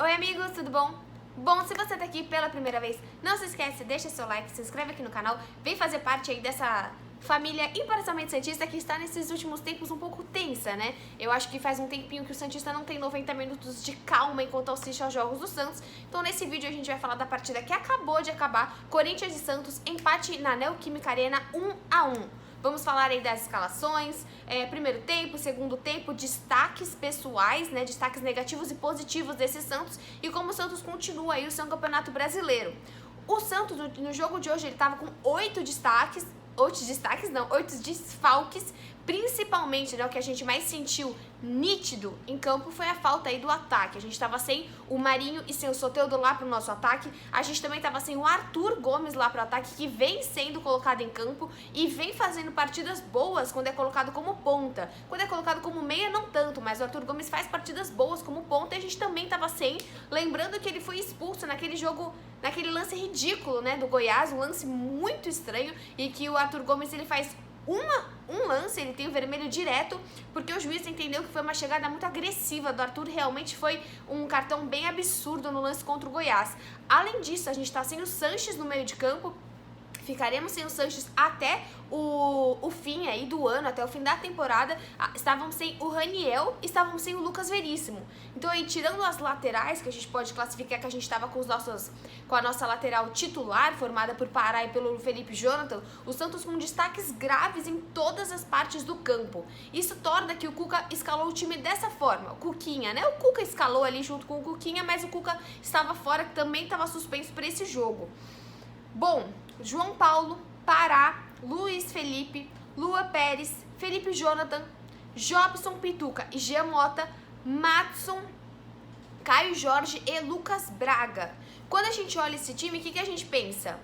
Oi amigos, tudo bom? Bom, se você tá aqui pela primeira vez, não se esquece, deixa seu like, se inscreve aqui no canal, vem fazer parte aí dessa família imparcialmente santista que está nesses últimos tempos um pouco tensa, né? Eu acho que faz um tempinho que o santista não tem 90 minutos de calma enquanto assiste aos jogos do Santos. Então nesse vídeo a gente vai falar da partida que acabou de acabar, Corinthians e Santos, empate na Neoquímica Arena 1-1. Vamos falar aí das escalações, primeiro tempo, segundo tempo, destaques pessoais, né, destaques negativos e positivos desse Santos e como o Santos continua aí o seu campeonato brasileiro. O Santos, no jogo de hoje, ele estava com 8 desfalques, principalmente, né, o que a gente mais sentiu nítido em campo foi a falta aí do ataque. A gente estava sem o Marinho e sem o Soteldo lá para o nosso ataque. A gente também estava sem o Arthur Gomes lá para o ataque, que vem sendo colocado em campo e vem fazendo partidas boas quando é colocado como ponta. Quando é colocado como meia, não tanto, mas o Arthur Gomes faz partidas boas como ponta e a gente também estava sem. Lembrando que ele foi expulso naquele jogo, naquele lance ridículo, né, do Goiás, um lance muito estranho, e que o Arthur Gomes ele faz um lance, ele tem o vermelho direto, porque o juiz entendeu que foi uma chegada muito agressiva do Arthur, realmente foi um cartão bem absurdo no lance contra o Goiás. Além disso, a gente tá sem o Sanches no meio de campo, ficaremos sem o Sanches até o fim aí do ano, até o fim da temporada. Estávamos sem o Raniel, estávamos sem o Lucas Veríssimo. Então aí, tirando as laterais, que a gente pode classificar que a gente estava com a nossa lateral titular, formada por Pará e pelo Felipe Jonathan, o Santos com destaques graves em todas as partes do campo. Isso torna que o Cuca escalou o time dessa forma. O Cuquinha, né? O Cuca escalou ali junto com o Cuquinha, mas o Cuca estava fora, que também estava suspenso para esse jogo. Bom, João Paulo, Pará, Luiz Felipe, Lua Pérez, Felipe Jonathan, Jobson Pituca e Jean Mota, Madson, Caio Jorge e Lucas Braga. Quando a gente olha esse time, o que a gente pensa?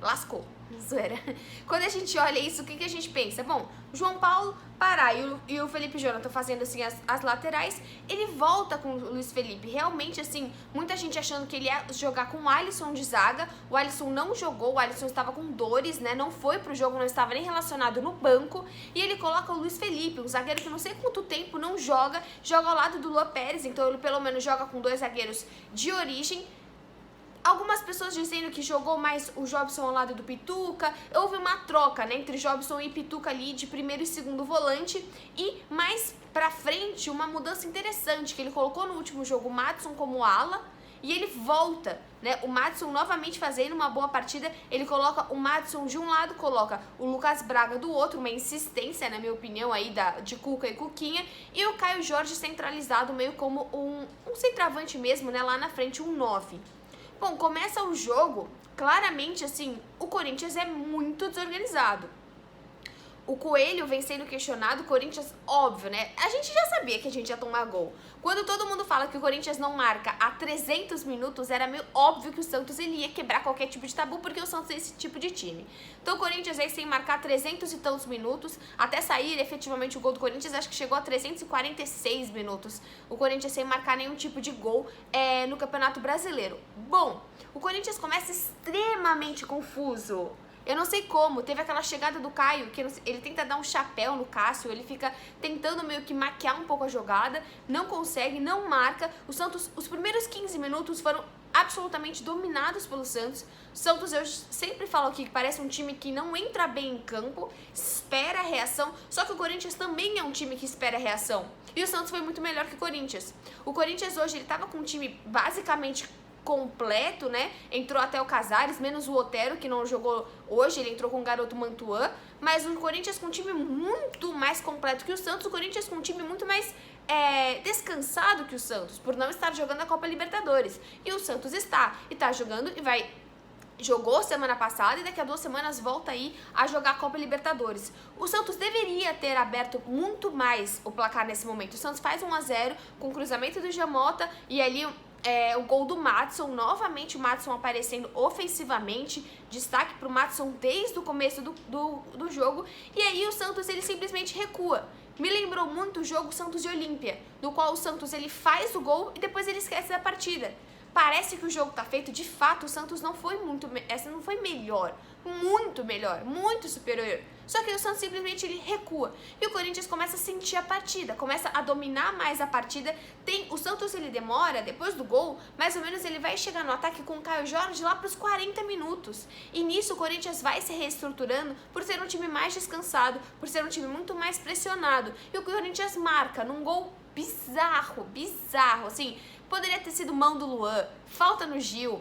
Lascou. Zoeira. Quando a gente olha isso, o que a gente pensa? Bom, João Paulo, Pará e o Felipe Jonathan fazendo assim as laterais, ele volta com o Luiz Felipe. Realmente, assim, muita gente achando que ele ia jogar com o Alisson de zaga. O Alisson não jogou, o Alisson estava com dores, né? Não foi pro jogo, não estava nem relacionado no banco. E ele coloca o Luiz Felipe, um zagueiro que não sei quanto tempo não joga ao lado do Lua Pérez, então ele pelo menos joga com 2 zagueiros de origem. Algumas pessoas dizendo que jogou mais o Jobson ao lado do Pituca. Houve uma troca, né, entre Jobson e Pituca ali de primeiro e segundo volante. E mais pra frente, uma mudança interessante, que ele colocou no último jogo o Madson como ala. E ele volta, né, o Madson novamente fazendo uma boa partida. Ele coloca o Madson de um lado, coloca o Lucas Braga do outro. Uma insistência, na minha opinião, aí de Cuca e Cuquinha. E o Caio Jorge centralizado, meio como um centroavante mesmo, né, lá na frente, um 9. Bom, começa o jogo, claramente, assim, o Corinthians é muito desorganizado. O Coelho vem sendo questionado, o Corinthians, óbvio, né? A gente já sabia que a gente ia tomar gol. Quando todo mundo fala que o Corinthians não marca há 300 minutos, era meio óbvio que o Santos ele ia quebrar qualquer tipo de tabu, porque o Santos é esse tipo de time. Então o Corinthians aí sem marcar 300 e tantos minutos, até sair efetivamente o gol do Corinthians, acho que chegou a 346 minutos. O Corinthians sem marcar nenhum tipo de gol no Campeonato Brasileiro. Bom, o Corinthians começa extremamente confuso. Eu não sei como, teve aquela chegada do Caio, que ele tenta dar um chapéu no Cássio, ele fica tentando meio que maquiar um pouco a jogada, não consegue, não marca. O Santos, os primeiros 15 minutos foram absolutamente dominados pelo Santos. O Santos, eu sempre falo aqui que parece um time que não entra bem em campo, espera a reação, só que o Corinthians também é um time que espera a reação. E o Santos foi muito melhor que o Corinthians. O Corinthians hoje, ele tava com um time basicamente completo, né? Entrou até o Casares, menos o Otero, que não jogou hoje, ele entrou com o garoto Mantuan, mas o Corinthians com um time muito mais completo que o Santos, o Corinthians com um time muito mais descansado que o Santos, por não estar jogando a Copa Libertadores. E o Santos está jogando e jogou semana passada e daqui a 2 semanas volta aí a jogar a Copa Libertadores. O Santos deveria ter aberto muito mais o placar nesse momento. O Santos faz 1-0 com o cruzamento do Jean Mota e ali o gol do Madson, novamente o Madson aparecendo ofensivamente, destaque pro Madson desde o começo do jogo, e aí o Santos ele simplesmente recua. Me lembrou muito o jogo Santos e Olímpia, no qual o Santos ele faz o gol e depois ele esquece da partida. Parece que o jogo tá feito, de fato o Santos não foi melhor, muito melhor, muito superior Só que o Santos simplesmente ele recua. E o Corinthians começa a sentir a partida, começa a dominar mais a partida. O Santos ele demora, depois do gol, mais ou menos ele vai chegar no ataque com o Caio Jorge lá para os 40 minutos. E nisso o Corinthians vai se reestruturando por ser um time mais descansado, por ser um time muito mais pressionado. E o Corinthians marca num gol bizarro, assim, poderia ter sido mão do Luan, falta no Gil,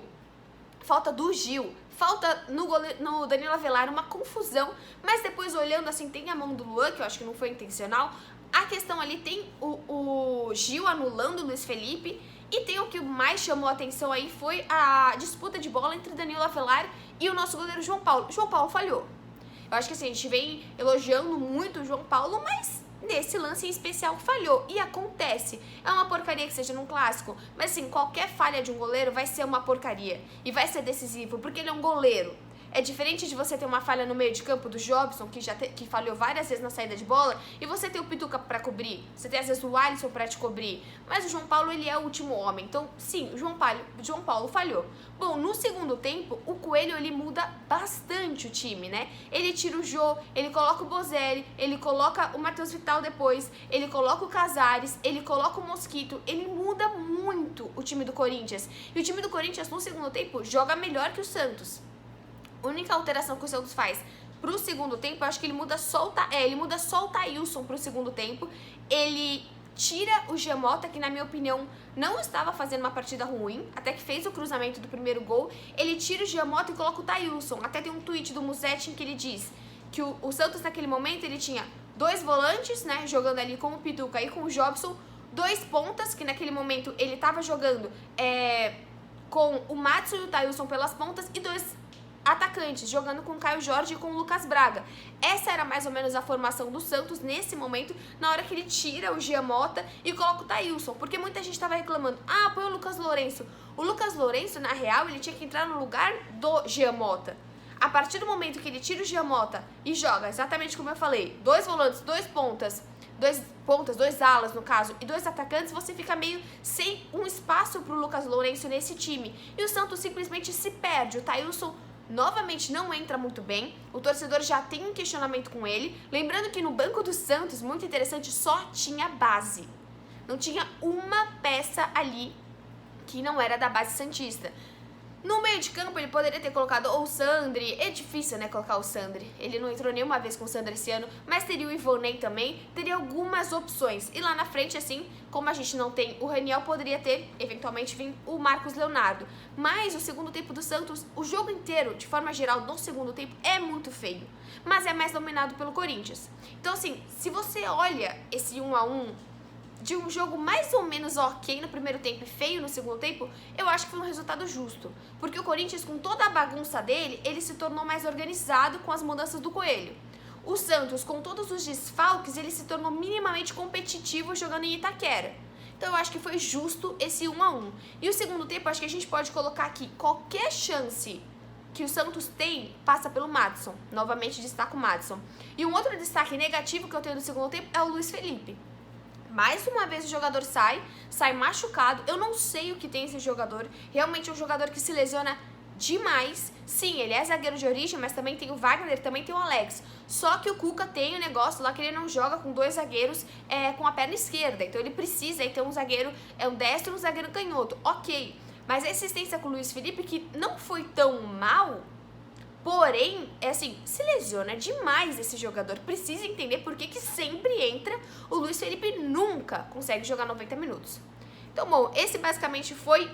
falta do Gil, falta no Danilo Avelar, uma confusão, mas depois olhando assim, tem a mão do Luan, que eu acho que não foi intencional, a questão ali tem o Gil anulando o Luiz Felipe, e tem o que mais chamou a atenção aí foi a disputa de bola entre Danilo Avelar e o nosso goleiro João Paulo. João Paulo falhou. Eu acho que assim, a gente vem elogiando muito o João Paulo, mas nesse lance em especial falhou. E acontece. É uma porcaria que seja num clássico, mas assim, qualquer falha de um goleiro vai ser uma porcaria. E vai ser decisivo, porque ele é um goleiro. É diferente de você ter uma falha no meio de campo do Jobson, que falhou várias vezes na saída de bola, e você ter o Pituca pra cobrir. Você tem às vezes o Alisson pra te cobrir. Mas o João Paulo, ele é o último homem. Então, sim, o João Paulo falhou. Bom, no segundo tempo, o Coelho, ele muda bastante o time, né? Ele tira o Jô, ele coloca o Bozelli, ele coloca o Matheus Vital depois, ele coloca o Casares, ele coloca o Mosquito, ele muda muito o time do Corinthians. E o time do Corinthians, no segundo tempo, joga melhor que o Santos. A única alteração que o Santos faz pro segundo tempo, eu acho que ele muda só o Thailson pro segundo tempo. Ele tira o Giamota, que na minha opinião não estava fazendo uma partida ruim, até que fez o cruzamento do primeiro gol. Ele tira o Giamota e coloca o Thailson. Até tem um tweet do Musetti em que ele diz que o Santos naquele momento ele tinha 2 volantes, né, jogando ali com o Pituca e com o Jobson, 2 pontas, que naquele momento ele estava jogando com o Madison e o Thailson pelas pontas, e 2 atacantes, jogando com o Caio Jorge e com o Lucas Braga. Essa era mais ou menos a formação do Santos nesse momento, na hora que ele tira o Giamota e coloca o Thailson, porque muita gente estava reclamando, põe o Lucas Lourenço. O Lucas Lourenço, na real, ele tinha que entrar no lugar do Giamota. A partir do momento que ele tira o Giamota e joga, exatamente como eu falei, 2 volantes, 2 pontas, 2 alas no caso, e 2 atacantes, você fica meio sem um espaço pro Lucas Lourenço nesse time. E o Santos simplesmente se perde. O Thailson novamente não entra muito bem, o torcedor já tem um questionamento com ele. Lembrando que no banco do Santos, muito interessante, só tinha base. Não tinha uma peça ali que não era da base santista. No meio de campo ele poderia ter colocado ou o Sandri, é difícil, né, colocar o Sandri. Ele não entrou nenhuma vez com o Sandri esse ano, mas teria o Ivonei também, teria algumas opções. E lá na frente, assim, como a gente não tem o Raniel, poderia ter, eventualmente, vindo o Marcos Leonardo. Mas o segundo tempo do Santos, o jogo inteiro, de forma geral, no segundo tempo, é muito feio. Mas é mais dominado pelo Corinthians. Então, assim, se você olha esse 1-1 de um jogo mais ou menos ok no primeiro tempo e feio no segundo tempo, eu acho que foi um resultado justo. Porque o Corinthians, com toda a bagunça dele, ele se tornou mais organizado com as mudanças do Coelho. O Santos, com todos os desfalques, ele se tornou minimamente competitivo jogando em Itaquera. Então eu acho que foi justo esse 1-1. E o segundo tempo, acho que a gente pode colocar aqui qualquer chance que o Santos tem, passa pelo Madison. Novamente destaco o Madison. E um outro destaque negativo que eu tenho no segundo tempo é o Luiz Felipe. Mais uma vez o jogador sai machucado. Eu não sei o que tem esse jogador. Realmente é um jogador que se lesiona demais. Sim, ele é zagueiro de origem, mas também tem o Wagner, também tem o Alex. Só que o Cuca tem o negócio lá que ele não joga com 2 zagueiros com a perna esquerda. Então ele precisa ter um zagueiro, um destro e um zagueiro canhoto. Ok, mas a assistência com o Luiz Felipe, que não foi tão mal, porém, se lesiona demais esse jogador. Precisa entender por que sempre entra. O Luiz Felipe nunca consegue jogar 90 minutos. Então, bom, esse basicamente foi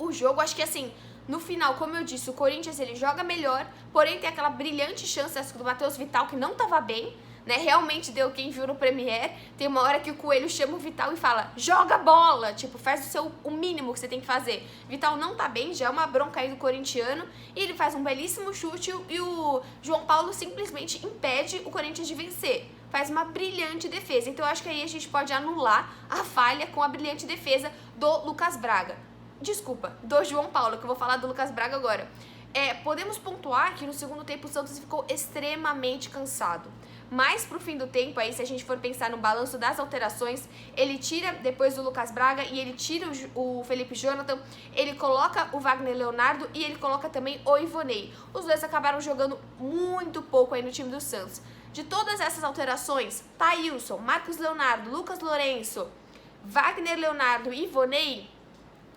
o jogo. Acho que no final, como eu disse, o Corinthians ele joga melhor, porém tem aquela brilhante chance do Matheus Vital, que não estava bem, né? Realmente deu, quem viu no Premier, tem uma hora que o Coelho chama o Vital e fala, joga bola, tipo, faz o mínimo que você tem que fazer. Vital não tá bem, já é uma bronca aí do corintiano, e ele faz um belíssimo chute e o João Paulo simplesmente impede o Corinthians de vencer. Faz uma brilhante defesa. Então eu acho que aí a gente pode anular a falha com a brilhante defesa do Lucas Braga. Desculpa, do João Paulo, que eu vou falar do Lucas Braga agora. Podemos pontuar que no segundo tempo o Santos ficou extremamente cansado. mais pro fim do tempo, aí se a gente for pensar no balanço das alterações, ele tira depois o Lucas Braga e ele tira o Felipe Jonathan, ele coloca o Wagner Leonardo e ele coloca também o Ivonei. Os dois acabaram jogando muito pouco aí no time do Santos. De todas essas alterações, Thailson, Marcos Leonardo, Lucas Lourenço, Wagner Leonardo e Ivonei,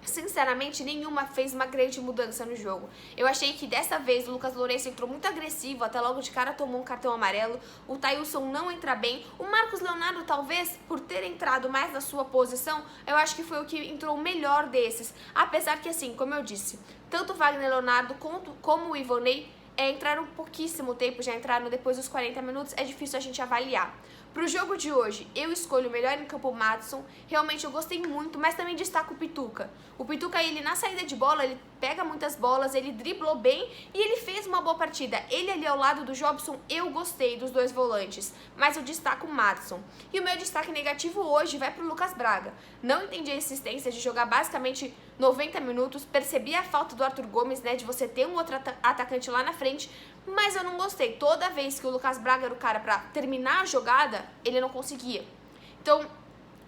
sinceramente, nenhuma fez uma grande mudança no jogo. Eu achei que dessa vez o Lucas Lourenço entrou muito agressivo, até logo de cara tomou um cartão amarelo. O Thailson não entra bem. O Marcos Leonardo, talvez, por ter entrado mais na sua posição, eu acho que foi o que entrou melhor desses. Apesar que, assim, como eu disse, tanto o Wagner Leonardo como o Ivonei entraram pouquíssimo tempo, já entraram depois dos 40 minutos, é difícil a gente avaliar. Pro jogo de hoje, eu escolho o melhor em campo, o Madison. Realmente eu gostei muito, mas também destaco o Pituca. O Pituca, ele na saída de bola, ele pega muitas bolas, ele driblou bem e ele fez uma boa partida. Ele ali ao lado do Jobson, eu gostei dos dois volantes, mas eu destaco o Madison. E o meu destaque negativo hoje vai pro Lucas Braga. Não entendi a insistência de jogar basicamente 90 minutos, percebi a falta do Arthur Gomes, né, de você ter um outro atacante lá na frente, mas eu não gostei. Toda vez que o Lucas Braga era o cara pra terminar a jogada, ele não conseguia. Então,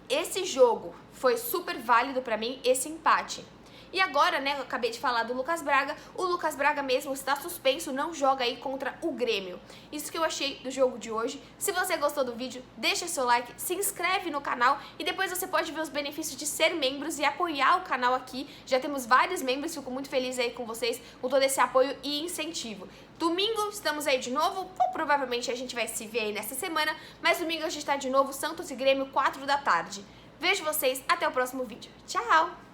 esse jogo foi super válido pra mim, esse empate. E agora, né, eu acabei de falar do Lucas Braga, o Lucas Braga mesmo está suspenso, não joga aí contra o Grêmio. Isso que eu achei do jogo de hoje. Se você gostou do vídeo, deixa seu like, se inscreve no canal e depois você pode ver os benefícios de ser membros e apoiar o canal aqui. Já temos vários membros, fico muito feliz aí com vocês, com todo esse apoio e incentivo. Domingo estamos aí de novo, ou provavelmente a gente vai se ver aí nessa semana, mas domingo a gente está de novo, Santos e Grêmio, 4 da tarde. Vejo vocês, até o próximo vídeo. Tchau!